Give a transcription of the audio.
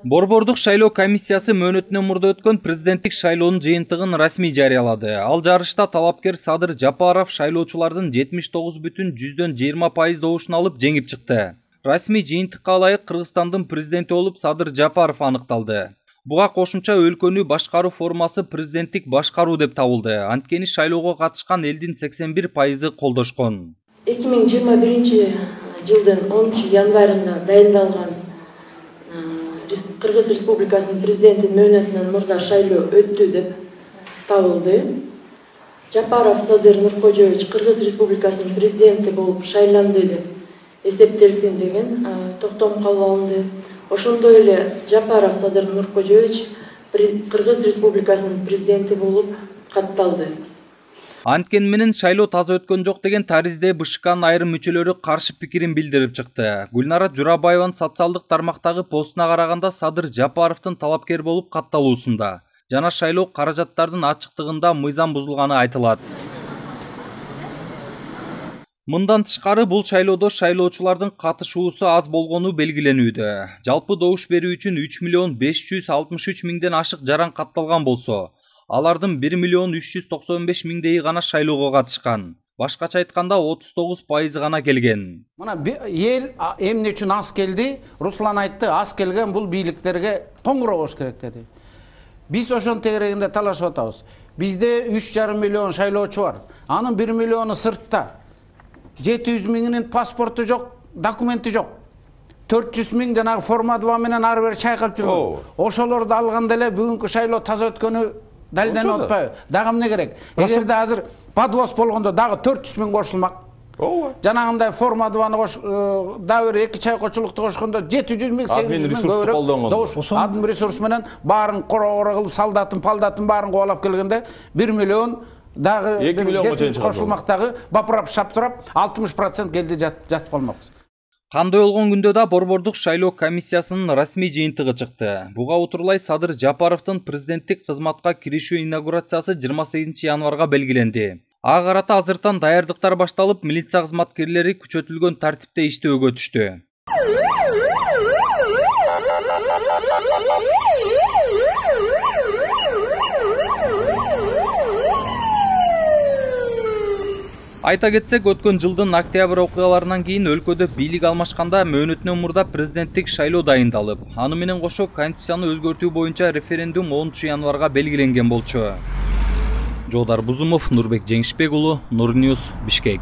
Борбордук шайлоо комиссиясы мөөнөтүнөн мурда өткөн президенттик шайлоонун жыйынтыгын расмий жарыялады. Ал жарышта талапкер Садыр Жапаров шайлоочулардын 79,20% добушун алып жеңип чыкты. Расмий жыйынтыкка ылайык Кыргызстандын президенти болуп Садыр Жапаров аныкталды. Буга кошумча өлкөнү башкаруу формасы президенттик башкаруу деп табылды. Анткени шайлоого катышкан элдин 81%ы колдошкон. 2021 жылдын 10 январында дайындалган Кыргыз Республикасынын президентинин мөөнөтүнөн мурда шайлоо өттү деп табылды. Жапаров Садыр Нуркожоевич Кыргыз Республикасынын президенти болуп шайланды деп эсептелсин деген токтом кабыл алынды. Ошондой эле Жапаров Садыр Нуркожоевич Кыргыз Республикасынын президенти болуп катталды. Анткени менен шайлоо таза өткөн жок деген таризде БШКнын айрым мүчөлөрү каршы пикирин билдирип чыкты. Гүлнара Журабаеванын социалдык тармактагы постуна караганда Садыр Жапаровдун талапкер болуп катталуусунда жана шайлоо каражаттардын ачыктыгында мыйзам бузулганы айтылат. Мындан тышкары бул шайлоодо шайлоочулардын катышуусу аз болгону белгиленүүдө. Жалпы добуш берүү үчүн 3.563.000ден ашык жаран катталган болсо, алардын 1.395.000 гана шайлоого катышкан. Башкача айтканда 39% гана келген. Мына эл эмне үчүн аз келди? Руслан айтты, аз келген бул бийликтерге коңгуроо болуш керек деди. Биз ошон тегерегинде талашып атабыз. Бизде 3,5 миллион шайлоочу бар. Анын 1 миллиону сыртта. 700.000'nin паспорту жок, документи жок. 400.000 жанагы форма 2 менен ары бери чайкалып жүргөн. Ошолорду алганда эле бүгүнкү шайлоо таза өткөнү далилденип атпайбы? Дагы эмне керек? Эгерде азыр подвоз болгондо дагы 400.000 кошулмак. Жанагындай форма 2-ны дагы бир 2 чайкоочулукту кошкондо 700.000, 800.000 көбүрөөк админ ресурс менен баарын кора кылып, салдатын, палдатын баарын кубалап келгенде 1 миллион дагы 2 миллионго чейин кошулмактагы бапырап шаптырап 60% келди жатып калмакпыз. Кандай болгон күндө да Борбордук шайлоо комиссиясынын расмий жыйынтыгы чыкты. Буга утурлай Садыр Жапаровдун президенттик кызматка киришүү инаугурациясы 28 январга белгиленди. Ага карата азыртан даярдыктар башталып, милиция кызматкерлери күчөтүлгөн тартипте иштөөгө түштү. Айта кетсек, өткөн жылдын октябрь окуяларынан кийин өлкөдө бийлик алмашканда мөөнөтүнөн мурда президенттик шайлоо дайындалып, аны менен кошо конституцияны өзгөртүү боюнча референдум 10 январга белгиленген болчу. Жолдар Бузумов, Нурбек Жеңишбек уулу, Нур Ньюс, Бишкек.